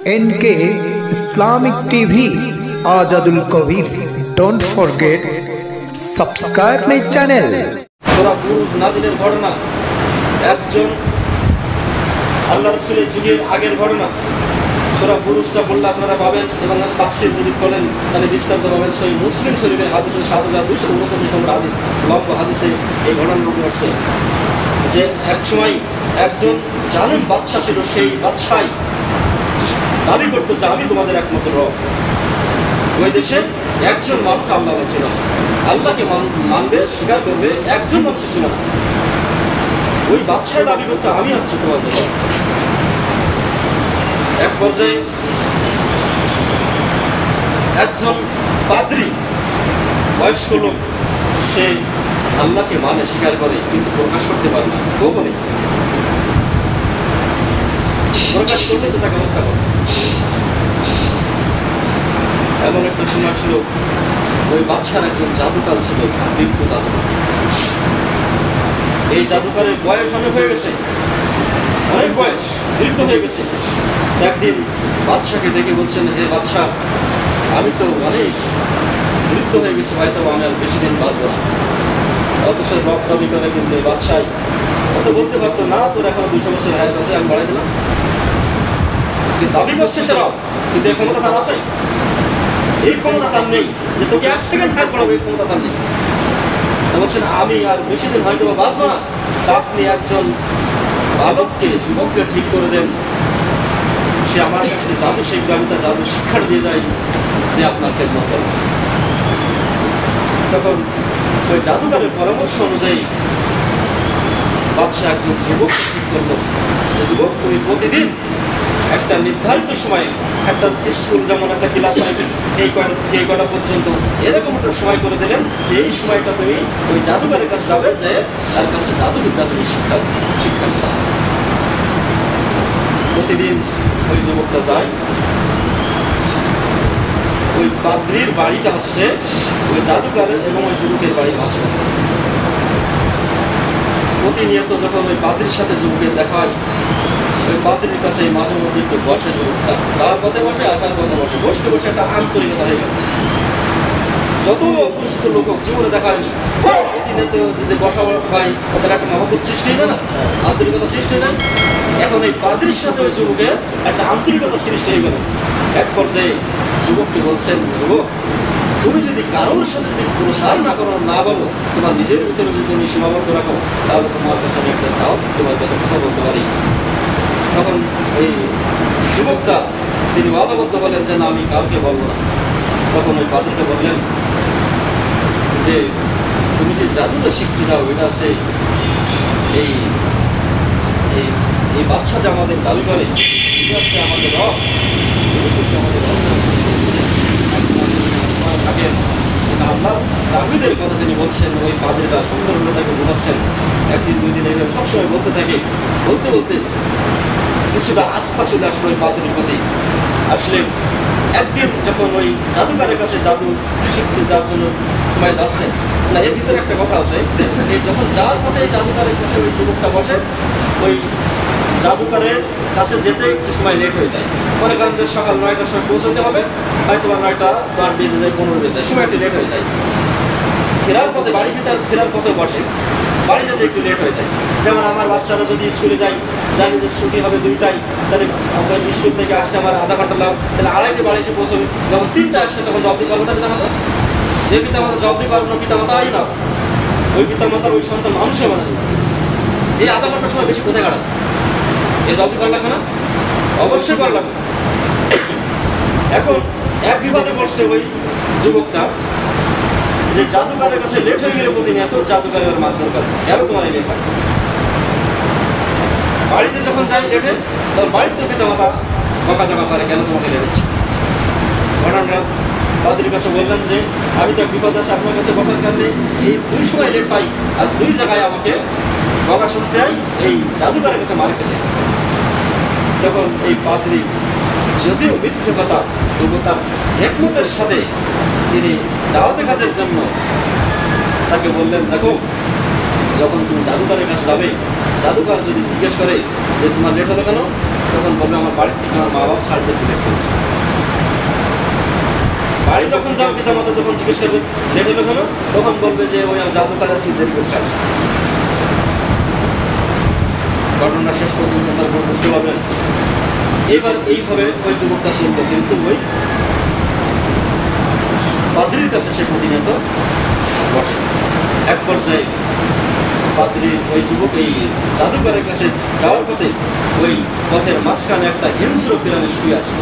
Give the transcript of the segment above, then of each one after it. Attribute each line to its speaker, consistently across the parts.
Speaker 1: NK Islamic TV Azadul Kabir. Don't forget subscribe my channel.
Speaker 2: সূরা বুরুজ নাজিলের ঘটনা একজন আল্লাহ রাসূলের যুগের আগের ঘটনা। সূরা বুরুজটা বললে আপনারা পাবেন এবং তাফসীর যদি করেন তাহলে বিস্তারিত পাবেন। সহিহ মুসলিম শরীফের হাদিসের 7259 নম্বর হাদিস, লম্বা হাদিসে এই ঘটনাটি ঘটছে যে এক সময় একজন জালিম বাদশা ছিল। সেই বাদশাই দাবি করতো যে আমি তোমাদের একমাত্র রব। ওই দেশে একজন মানুষ আল্লাহ ছিল, আল্লাহকে মানবে, স্বীকার করবে, একজন মানুষ ছিল না। ওই বাদশাহ দাবি করতো আমি হচ্ছে তোমাদের রব। এক পর্যায়ে একজন পাদ্রী বয়স্ক লোক, সে আল্লাহকে মানে, স্বীকার করে, কিন্তু প্রকাশ করতে পারে না, গোপনে। প্রকাশ করলে তো তাকে হত্যা করে। এমন একটা সময় ছিল, ওই বাদশার একজন জাদুকার ছিল, বিজ্ঞ জাদুকর। এই জাদুকারের বয়স অনেক হয়ে গেছে, অনেক বয়স, বৃদ্ধ হয়ে গেছে। একদিন বাদশাকে দেখে বলছেন, হে বাদশা, আমি তো অনেক বৃদ্ধ হয়ে গেছি, হয়তো আমি আর বেশি দিন বাঁচবো না। অথচ রব দাবি করে, কিন্তু বাদশাই অত বলতে পারতো না, তোর এখনো 200 বছর হায়াত আছে, আমি বাড়াই দিলাম। দাবি করছে সে রব, কিন্তু এই ক্ষমতা তার আছে? এই ক্ষমতা তার নেই যে তোকে 1 সেকেন্ড হায়াত বাড়াবো, এই ক্ষমতা তার নেই। বলছেন আমি আর বেশি দিন হয়তো বাঁচবো না, তা আপনি একজন বালককে, যুবককে ঠিক করে দেন, সে আমার কাছে জাদু শিখবে, আমি তার জাদু শিক্ষা দিয়ে যাই, যে আপনার খেদমত করবে। তখন ওই জাদুকারের পরামর্শ অনুযায়ী বাদশাহ একজন যুবককে ঠিক করলো। যুবক তুমি প্রতিদিন একটা নির্ধারিত সময়ে, একটা স্কুল যেমন একটা ক্লাস এই কটা পর্যন্ত এরকম একটা সময় করে দিলেন, যে এই সময়টা তুমি ওই জাদুকারের কাছে যাবে, যে তার কাছে জাদুবিদ্যা তুমি শিক্ষা দিতে। প্রতিদিন ওই যুবকটা যায়। ওই পাদ্রীর বাড়িটা হচ্ছে ওই জাদুকারের এবং ওই যুবকের বাড়ির মাঝখানে। প্রতিনিয়ত যখন ওই পাদ্রীর সাথে যুবকের দেখা হয়, ওই পাদ্রীর কাছে মাঝে মধ্যে একটু বসে যুবকটা, যাওয়ার পথে বসে, আসার পথে বসে, বসতে বসে একটা আন্তরিকতা হয়ে গেল। যত পরিচিত লোক জীবনে দেখা হয়নি, প্রতিনিয়ত যদি বসা হয়, ওদের একটা মহব্বত সৃষ্টি হয়ে যায় না, আন্তরিকতা সৃষ্টি হয়ে যায়। এখন এই পাদ্রীর সাথে ওই যুবকের একটা আন্তরিকতা সৃষ্টি হয়ে গেল। এক পর্যায়ে যুবককে বলছেন, যুবক তুমি যদি কারোর সাথে যদি প্রসার না করো, না বলো, তোমার নিজের ভিতরে যদি তুমি সীমাবদ্ধ রাখো, তাহলে তোমার কাছে আমি একটা দাও, তোমার কাছে কথা বলতে পারি। তখন এই যুবকটা তিনি বাধাবদ্ধ হলেন যে না, আমি কাউকে বলবো না। তখন ওই পাদ্রীকে বললেন যে তুমি যে জাদুটা শিখতে যাও, এটা আছে এই এই বাদশা যে আমাদের দাবি করে, এটা হচ্ছে আমাদের রব, আমাদের থাকেন। আল্লাহ দাবিদের কথা তিনি বলছেন। ওই পাদ্রীটা সুন্দরভাবে তাকে বোঝাচ্ছেন। একদিন 2 দিন এইভাবে সবসময় বলতে থাকে। বলতে বলতে কিছুটা আস্থা চলে আসলো ওই পাদ্রীর প্রতি। আসলে একদিন যখন ওই জাদুকারের কাছে জাদু শিখতে যাওয়ার জন্য সময় যাচ্ছেন, না এর ভিতরে একটা কথা আছে, এই যখন যাওয়ার পথে এই জাদুকারের কাছে ওই যুবকটা বসে, ওই জাদুকারের কাছে যেতে একটু সময় লেট হয়ে যায়। মনে করেন যে সকাল 9টার সময় পৌঁছতে হবে, হয়তো 9:10 বেজে যায়, 15 বেজে যায়, সময় একটু লেট হয়ে যায়। ফেরার পথে, বাড়ি ফেরার পথে বসে, বাড়ি যেতে একটু লেট হয়ে যায়। যেমন আমার বাচ্চারা যদি স্কুলে যায়, জানি যে ছুটি হবে 2টায়, তাহলে আপনার স্কুল থেকে আসতে আমার আধা ঘন্টা লাগবে, তাহলে 2:30 বাড়ি এসে পৌঁছবে। যখন 3টা আসছে তখন জব দিতে পারবো না পিতামাতা? যে পিতামাতা জব দিতে পারবো না, পিতামাতাই না, ওই পিতামাতার ওই সন্তান মানুষের মানে যে আধা ঘন্টার সময় বেশি কোথায় কাটাবে? এ জব করা লাগবে না? অবশ্যই করা লাগবে। এখন এক বিবাদে পড়ছে ওই যুবকটা, যে জাদুকারের কাছে লেট হয়ে গেলে প্রতিনিয়ত জাদুকারের মারধর করে, কেন তোমার এই লেট হয়? বাড়িতে যখন যাই লেটে, তখন বাড়িতে পিতামাতা বকাঝকা করে, কেন তোমাকে লেট হচ্ছে? ঘটনা পাদ্রীর কাছে বললেন যে আমি তো বিপদ আছে, আপনার কাছে বসার কারণে এই 2 সময় লেট পাই, আর 2 জায়গায় আমাকে বকা শুনতে হয়, এই জাদুকারের কাছে মার খেতে। তখন এই পাদ্রী যদিও মিথ্যে কথা, তবু তার হিকমতের সাথে তিনি দাওয়াতের কাজের জন্য তাকে বললেন, দেখো যখন তুমি জাদুকারের কাছে যাবে, জাদুকর যদি জিজ্ঞেস করে যে তোমার লেট হলো কেন, তখন বলবে আমার বাড়ির থেকে আমার মা বাবা ছাড়তে তুলে ফেলছে। বাড়ি যখন যাও পিতা মাতা যখন জিজ্ঞেস করবে লেট হলো কেন, তখন বলবে যে ওই আমার জাদুকার আছে দেরি করছে আসে। ঘটনা শেষ পর্যন্ত তারপর বুঝতে পারবেন। এবার এইভাবে ওই যুবকটা চলবে, কিন্তু ওই পাদ্রির কাছে সে প্রতিনিয়ত বসে। এক পর্যায়ে পাদ্রি ওই যুবক এই জাদুকরের কাছে যাওয়ার পথে ওই পথের মাঝখানে একটা হিংস্র প্রাণী শুয়ে আছে।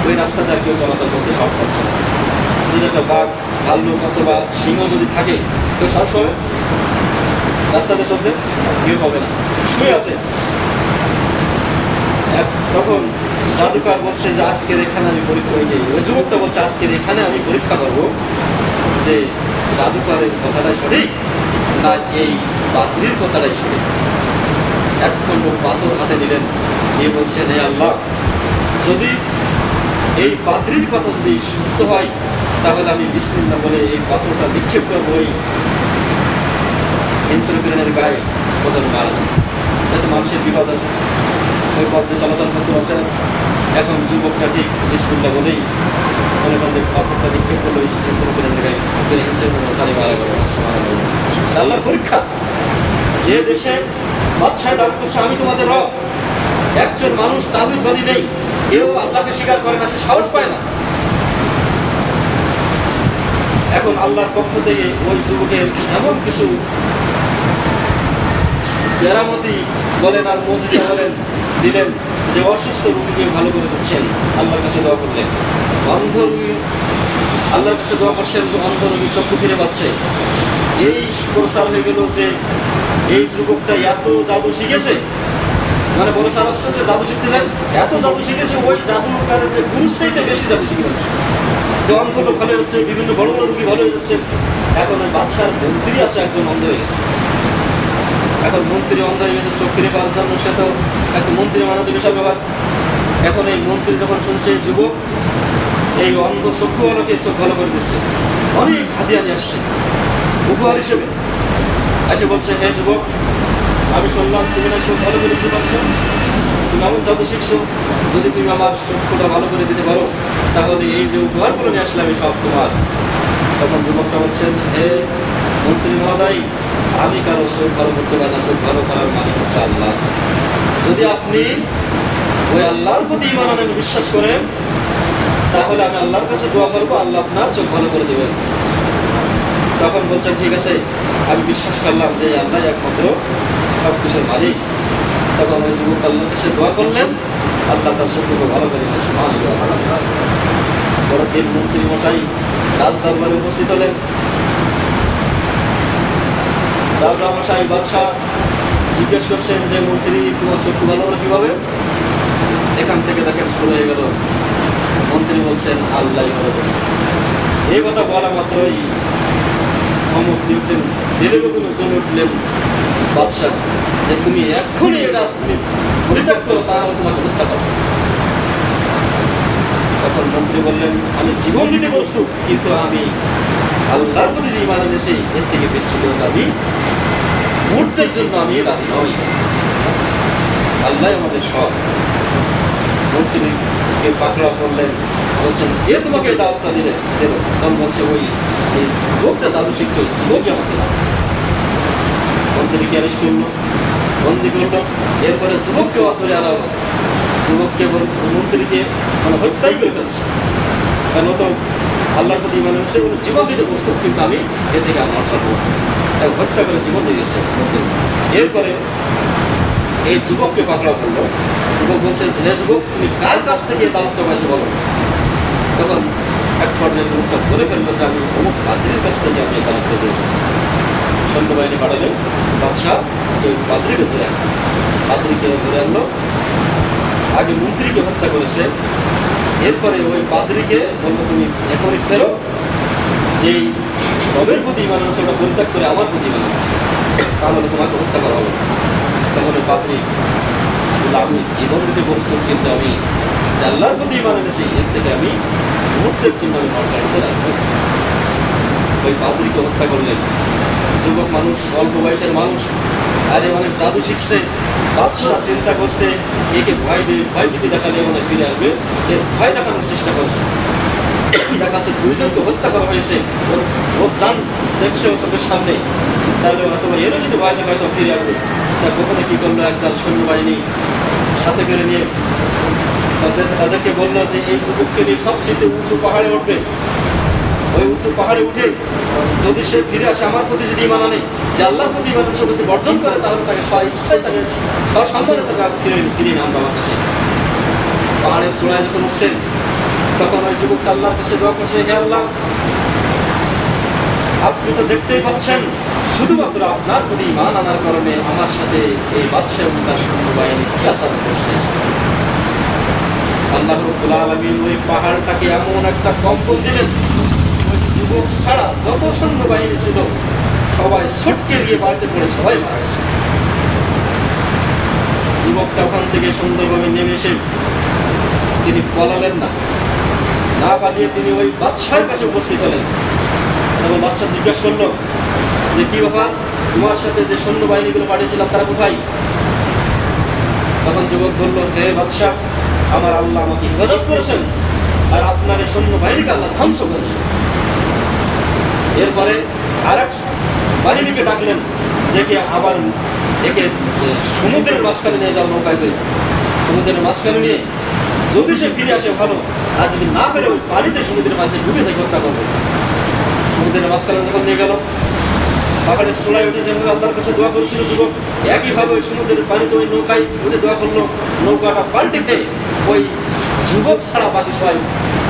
Speaker 2: ওই রাস্তাতে আর কেউ চলাচল করতে সাহস পাচ্ছে না। যদি একটা বাঘ, ভাল্লুক অথবা সিংহ যদি থাকে, কেউ সাহস পাবে রাস্তাতে চলতে? কেউ পাবে না, শুয়ে আছে। তখন জাদুকর বলছে যে আজকের এখানে আমি পরীক্ষা, ওই যুবকটা বলছে আজকের এখানে আমি পরীক্ষা করবো যে জাদুকরের কথাটাই সঠিক না এই পাদ্রির কথাটাই সঠিক। এক খণ্ড পাথর হাতে নিলেন, নিয়ে বলছেন হে আল্লাহ, যদি এই পাদ্রির কথা যদি সত্য হয় তাহলে আমি বিসমিল্লাহ বলে এই পাথরটা নিক্ষেপ করবো ওই হিংস্রপ্রাণীর গায়ে, কোথাও মারা যায়। যাতে মানুষের বিপদ আছে, ওই পথে চলাচল করতে পারছে না। এখন যুবকটা ঠিক বিসমিল্লাহ বলেই মনে করেন পাথরটা নিক্ষেপ করলো ওই হিংস্রপ্রাণীর গায়ে, হিংস্রপ্রাণী মারা গেল। আল্লাহর পরীক্ষা। যে দেশে বাদশাহ দাবি করছে আমি তোমাদের রব, একজন মানুষ তাওহীদবাদী নেই, কেউ আল্লাহকে স্বীকার করে না, সে সাহস পায় না। এখন আল্লাহর পক্ষ থেকে ওই যুবকের এমন কিছু কেরামতি বলেন আর মুজিজা বলেন দিলেন যে অসুস্থ রোগীকে ভালো করে দিচ্ছেন। আল্লাহর কাছে দোয়া করলেন, অন্ধ রোগী আল্লাহর কাছে দোয়া করছেন, অন্ধ রোগী চক্ষু ফিরে পাচ্ছে। এই প্রচার হয়ে গেল যে এই যুবকটা এত জাদু শিখেছে, মানে বলে সার আসছে যে জাদু শিখতে যায়, এত জাদু শিখেছে ওই জাদুকারের যে গুরুর চাইতে বেশি জাদু শিখে যাচ্ছে। যে অন্ধ লোক ভালো হচ্ছে, বিভিন্ন বড় বড় রোগী ভালো হয়ে যাচ্ছে। এখন ওই বাদশার মন্ত্রী আছে একজন অন্ধ হয়ে গেছে। এখন মন্ত্রী অন্ধ হয়ে গেছে, চোখ ফিরে পাওয়ার জন্য সে তো একটা মন্ত্রী মানাতে বিশাল ব্যাপার। এখন এই মন্ত্রী যখন শুনছে যুবক এই অন্ধ চক্ষুওয়ালাকে চোখ ভালো করে দিচ্ছে, অনেক হাদিয়া নিয়ে আসছে উপহার হিসেবে। এসে বলছে হে যুবক, আমি শুনলাম তুমি না চোখ ভালো করে দিতে পারছো, তুমি এমন জাদু শিখছো, যদি তুমি আমার চক্ষুটা ভালো করে দিতে পারো তাহলে এই যে উপহারগুলো নিয়ে আসলে আমি সব তোমার। তখন যুবকটা বলছেন হে মন্ত্রী মহোদয়, আমি কারো চোখ ভালো করতে পারি না, চোখ ভালো করার মানে হচ্ছে আল্লাহ। যদি আপনি ওই আল্লাহর প্রতি ঈমান আনেন, বিশ্বাস করেন, তাহলে আমি আল্লাহর কাছে দোয়া করবো, আল্লাহ আপনার চোখ ভালো করে দেবেন। তখন বলছেন ঠিক আছে, আমি বিশ্বাস করলাম যে আল্লাহ একমাত্র সব কিছুর মালিক। তখন ওই যুবক আল্লাহর কাছে দোয়া করলেন, আল্লাহ তার চোখকে ভালো করে দিয়েছে। পরের দিন মন্ত্রী মশাই রাজ দরবারে উপস্থিত হলেন। রাজা মশাই বাদশাহ জিজ্ঞেস করছেন যে মন্ত্রী তোমার চক্ষু ভালো হলো কিভাবে? এখান থেকে দেখেন শুরু হয়ে গেল। মন্ত্রী বলছেন আল্লাহ ভালো করছে। এই কথা বলা মাত্রই ধমক দিতেন, দিলে কোনো জমে উঠলেন বাদশাহ যে তুমি এক্ষুনি এটা পরিত্যাগ করো, তাহলে তোমাকে হত্যা করো। তখন মন্ত্রী বললেন আমি জীবন দিতে প্রস্তুত, কিন্তু আমি আল্লাহর প্রতি যে ঈমান এনেছি এর থেকে বিচ্ছিন্ন দাবি মুহূর্তের জন্য আমি রাজি নই। আল্লাহ আমাদের সব। মন্ত্রীকে পাকড়াও করলেন, বলছেন কে তোমাকে দাওয়াতটা দিলে দেব? তখন বলছে ওই যুবকটা জাদু শিখছে, ওই যুবকই আমাকে দাও। মন্ত্রীকে অ্যারেস্ট করলো, বন্দি করলো। এরপরে যুবককে ধরে আনা হলো। যুবককে মন্ত্রীকে মানে হত্যাই করে ফেলছে। কেন তো আল্লাহর প্রতি ঈমান এনেছে, ওর জীবন দিতে প্রস্তুত, কিন্তু আমি এ থেকে আমার ছাড়বো। হত্যা করে জীবন দিয়ে গেছে। এরপরে এই যুবককে পাকড়াও করলো। যুবক বলছে হে যুবক, তুমি কার কাছ থেকে দাওয়াতটা পাইছো বলো? তখন এক পর্যায়ে যুবকটা বলে ফেললো যে আমি অমুক পাদ্রির কাছ থেকে আমি দাওয়াতটা দিয়েছি। সৈন্যবাহিনী পাঠালেন, বাদশাহ যে পাদ্রিকে ধরে আনলো। পাদ্রিকে ধরে আনলো, আগে মন্ত্রীকে হত্যা করেছে। এরপরে ওই পাদ্রিকে বললো তুমি এখনই ফেরো, যেই রবের প্রতি ঈমান এনেছে ওটা পরিত্যাগ করে আমার প্রতি ঈমান আনো, তাহলে তোমাকে হত্যা করা হবে। তখন ওই পাদ্রি আমি জীবন দিতে প্রস্তুত, কিন্তু আমি আল্লাহর প্রতি ঈমান এনেছি এর থেকে আমি মুহূর্তের জন্য আমি ভরসা করতে রাখবো। ওই পাদ্রিকে হত্যা করলেন। যুবক মানুষ, অল্প বয়সের মানুষ, আরে অনেক জাদু শিখছে। বাদশাহ চিন্তা করছে একে ভয় ভীতি দেখালে মনে ফিরে আসবে, এর ভয় দেখানোর চেষ্টা করছে। তার কাছে দুইজনকে হত্যা করা হয়েছে, ও জান দেখছে ও চোখের সামনে, তাহলে হয়তো এরও যদি ভয় দেখা হয়তো ফিরে আসবে। তার প্রথমে কি করলো, একদল সৈন্যবাহিনী সাথে করে নিয়ে তাদেরকে বললো যে এই যুবককে নিয়ে সবচেয়ে উঁচু পাহাড়ে উঠবে। ওই উঁচু পাহাড়ে উঠে যদি সে ফিরে আসে, আমার প্রতি যদি ইমান আনে, যে আল্লাহর প্রতি ইমান প্রতি বর্জন করে, তাহলে তাকে স্ব-ইচ্ছায় তাকে সসম্মানে তাকে ফিরে আনবো আমার কাছে। পাহাড়ের চূড়ায় যখন উঠছেন তখন ওই যুবকটা আল্লাহর কাছে দোয়া করছে, হে আল্লাহ, আপনি তো দেখতেই পাচ্ছেন শুধুমাত্র আপনার প্রতি ইমান আনার কারণে আমার সাথে এই বাদশা এবং তার সৈন্যবাহিনী কি আচরণ করছে। আল্লাহ রাব্বুল আলামিন ওই পাহাড়টাকে এমন একটা কম্পন দিলেন, ওই যুবক ছাড়া যত সৈন্যবাহিনী ছিল সবাই ছটকে গিয়ে বাড়িতে পড়ে সবাই মারা গেছে। যুবকটা ওখান থেকে সুন্দরভাবে নেমে এসে তিনি পলালেন না, না পালিয়ে তিনি ওই বাদশার কাছে উপস্থিত হলেন। এবং বাদশা জিজ্ঞাসা করলো যে কি ব্যাপার, তোমার সাথে যে সৈন্যবাহিনীগুলো পাঠিয়েছিলাম তারা কোথায়? তখন যুবক বলল, হে বাদশা, আমার আল্লাহ আমাকে হেফাজত করেছেন আর আপনার এই সৈন্যবাহিনীকে আল্লাহ ধ্বংস করেছেন। এরপরে আর এক বাহিনীকে ডাকলেন, যে কে আবার একে সমুদ্রের মাঝখানে নিয়ে যাও নৌকায় করে। সমুদ্রের মাঝখানে নিয়ে যদি সে ফিরে আসে ভালো, আর যদি না পেরে ওই পানিতে সমুদ্রের পানিতে ডুবে থেকে হত্যা করবে। সমুদ্রের মাঝখানে যখন নিয়ে গেল, পাহাড়ের চূড়ায় উঠে যেভাবে আল্লাহর কাছে দোয়া করেছিল যুবক, একইভাবে ওই সমুদ্রের পানিতে ওই নৌকায় উঠে দোয়া করলো। নৌকাটা পাল্টে খেয়ে ওই যুবক ছাড়া বাকি সবাই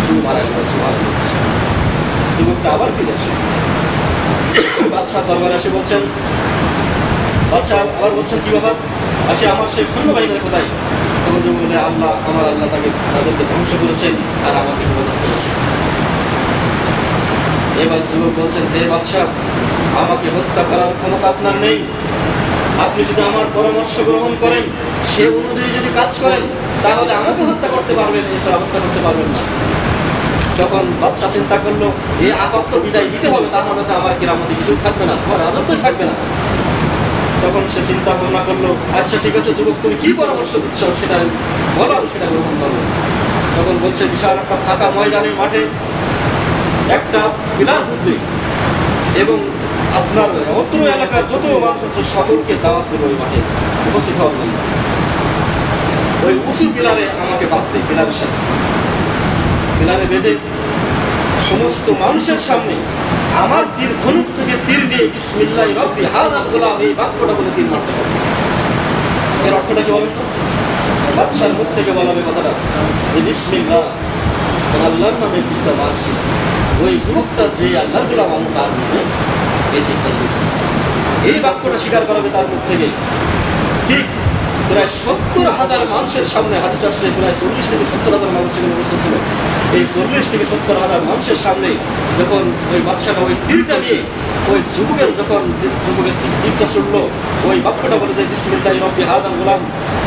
Speaker 2: শুরু মারা গেল। যুবকটা আবার ফিরে আসে, বাদশাহ দরবারে এসে বলছেন, বাদশাহ আবার বলছেন কি ব্যাপার, আসে আমার সেই সৈন্যবাহিনীর কোথায়? তখন যুবক বলে, আল্লাহ, আমার আল্লাহ তাদেরকে ধ্বংস করেছেন আর আমাকে হেফাজত করেছেন। এবার যুবক বলছেন, হে বাদশাহ, আমাকে হত্যা করার ক্ষমতা আপনার নেই। আপনি যদি আমার পরামর্শ গ্রহণ করেন, সে অনুযায়ী যদি কাজ করেন, তাহলে আমাকে হত্যা করতে পারবেন, এছাড়া হত্যা করতে পারবেন না। তখন বাদশা চিন্তা করলো, এই আপত্ত বিদায় দিতে হবে, তার মানে তো আমার কিরামতে কিছুই থাকবে না, তোমার রাজত্বই থাকবে না। তখন সে চিন্তা ভাবনা করলো, আচ্ছা ঠিক আছে যুবক, তুমি কি পরামর্শ দিচ্ছ সেটা বলো, আমি সেটা গ্রহণ করবো। তখন বলছে, বিশাল একটা ফাঁকা ময়দানের মাঠে একটা পিলার উঠবে এবং আপনার অত্র এলাকার যত মানুষ আছে সকলকে দাওয়াত দেবে ওই মাঠে উপস্থিত হওয়ার জন্য। ওই উঁচু পিলারে আমাকে বাঁধবে, পিলারের সাথে পিলারে বেঁধে সমস্ত মানুষের সামনে আমার তীর ধনুক থেকে তীর নিয়ে বিসমিল্লাহি রব্বি হাযাল গোলাম, এই বাক্যটা বলে তীর মারতে হবে। এর অর্থটা কি বলেন তো? বাদশার মুখ থেকে বলাবে কথাটা যে বিসমিল্লাহ, আল্লাহর নামে তীরটা মারছি। ওই যুবকটা যে আল্লাহর গোলাম, আমি তার নামে এই তীরটা ছুঁড়ছি। এই বাক্যটা স্বীকার করাবে তার মুখ থেকে। ঠিক প্রায় 70,000 মানুষের সামনে, হাদিস আসছে প্রায় 40 থেকে 70,000 মানুষ সেখানে উপস্থিত ছিল। এই 40 থেকে 70,000 মানুষের সামনে যখন ওই বাদশাটা ওই তীরটা নিয়ে ওই যুবকের তীরটা ছুড়লো, ওই বাক্যটা বলে যে বিসমিল্লাহি রব্বি হাযাল গোলাম,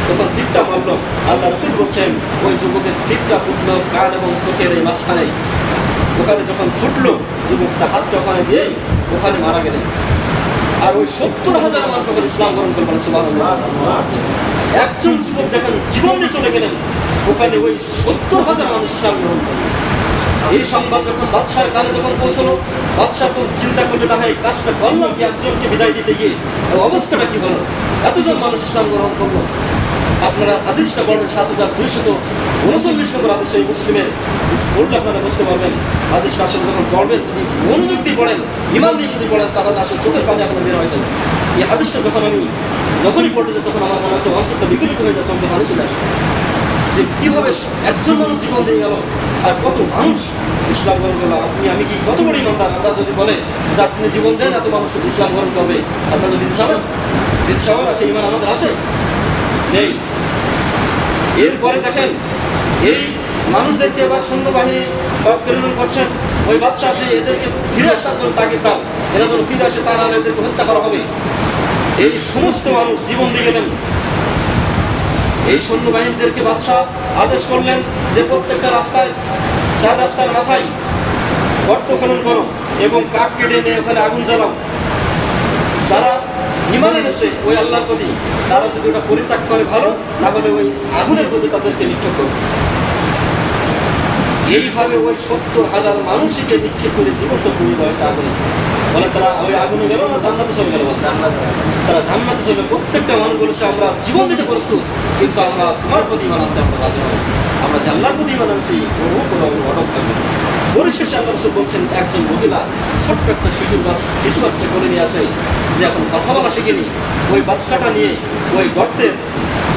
Speaker 2: তখন তীরটা মারলো। আল্লাহ রাসূল বলছেন, ওই যুবকের তীরটা ফুটলো কান এবং চোখের এই মাঝখানে। ওখানে যখন ফুটলো, যুবকটা হাতটা ওখানে দিয়ে ওখানে মারা গেলেন। আর ওই 70,000 মানুষ ওখানে ইসলাম গ্রহণ করবেন। একজন যুবক দেখেন জীবন দিয়ে চলে গেলেন, ওখানে ওই 70,000 মানুষ ইসলাম গ্রহণ করবেন। এই সংবাদ যখন বাদশার কানে যখন পৌঁছলো, বাদশা তো চিন্তা করবে, না হয় কাজটা করলাম কি, একজনকে বিদায় দিতে গিয়ে অবস্থাটা কি হলো, এতজন মানুষ ইসলাম গ্রহণ করলো। আপনারা হাদিসটা পড়বেন 7239 নম্বর হাদিস, এই মুসলিমের পড়লে আপনারা বুঝতে পারবেন হাদিসটা আসলে যখন পড়বেন, যদি মনোযোগ দিয়ে পড়েন, ইমান দিয়ে যদি পড়েন, তাহলে আসলে চোখের পানি আপনার বের হয়ে যাবে। এই হাদিসটা যখনই পড়তে যাই তখন আমার মনে হচ্ছে অন্তরটা বিগলিত হয়ে যাচ্ছে, অন্তর মানুষ চলে আসে যে কিভাবে একজন মানুষ জীবন দিয়ে গেল আর কত মানুষ ইসলাম গ্রহণ করলো। আপনি আমি কি কত বড় ইমানদার, আমরা যদি বলে যে আপনি জীবন দেন এত মানুষ ইসলাম গ্রহণ করবে, আপনারা যদি চাবেন সেই ইমান আমাদের আছে নেই। এরপরে দেখেন এই মানুষদেরকে এবার সৈন্যবাহিনী প্রেরণ করছেন। ওই বাদশা যে এদেরকে ফিরে আসার জন্য তাগিদ দাও, এরা যেন ফিরে আসে, তারা এদেরকে হত্যা করা হবে। এই সমস্ত মানুষ জীবন দিয়ে গেলেন। এই সৈন্যবাহিনীদেরকে বাদশাহ আদেশ করলেন যে প্রত্যেকটা রাস্তায়, 4 রাস্তার মাথায় গর্ত খনন করো এবং কাঠ কেটে নিয়ে ওখানে আগুন জ্বালাও। যারা ঈমান এনেছে ওই আল্লাহর প্রতি, তারা যদি ওটা পরিত্যাগ করে ভালো, না হলে ওই আগুনের প্রতি তাদেরকে নিক্ষেপ করবে। এইভাবে ওই 70,000 মানুষকে নিক্ষেপ করে জীবন্ত পুড়িয়ে দেওয়া হয়েছে আগুনে। বলে তারা ওই আগুনে গেল না জান্নাতে চলে গেল? তারা জান্নাতে চলে। প্রত্যেকটা মানুষ বলেছে আমরা জীবন দিতে প্রস্তুত, কিন্তু আমরা তোমার প্রতি ঈমান আনতে আমরা রাজি নই। আমরা যে আল্লাহর প্রতি ঈমান আনছি ওর কোনো অটক থাকবে না। পরিশেষে আল্লাহ রাসূল বলছেন, একজন মহিলা ছোট্ট একটা শিশু বাচ্চা করে নিয়ে আসে, যে এখন কথা বলা শিখেনি, ওই বাচ্চাটা নিয়ে ওই গর্তের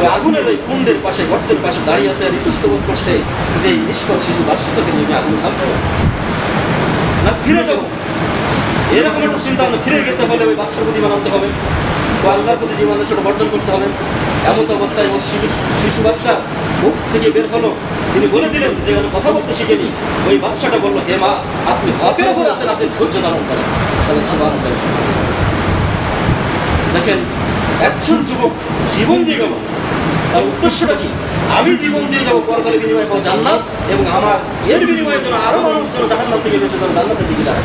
Speaker 2: ওই আগুনের ওই কুণ্ডের পাশে গর্তের পাশে দাঁড়িয়ে আছে আর ইতস্ত বোধ করছে যে এই নিষ্ফল শিশু বাচ্চাটাকে নিয়ে আগুন ছাড়তে হবে না, ফিরে যাবো। এরকম একটা চিন্তা ভাবনা, ফিরে যেতে হলে ওই বাচ্চার প্রতি ঈমান আনতে হবে, ও আল্লাহর প্রতি জীবনে সেটা বর্জন করতে হবে। এমন অবস্থায় ওই শিশু বাচ্চা মুখ থেকে বের হলো, তিনি বলে দিলেন যে কথা বলতে শিখেনি। ওই বাচ্চাটা বললো, হে মা, আপনি হকের উপর আছেন, আপনি ধৈর্য ধারণ করেন। তাহলে সুবহানাল্লাহ। দেখেন, একজন যুবক জীবন দিয়ে গেল, তার উদ্দেশ্যটা কি? আমি জীবন দিয়ে যাবো, পরকালে বিনিময়ে পাবো জান্নাত, এবং আমার এর বিনিময়ে যেন আরো মানুষ যেন জাহান্নাম থেকে বেঁচে যেন জান্নাতের দিকে যায়।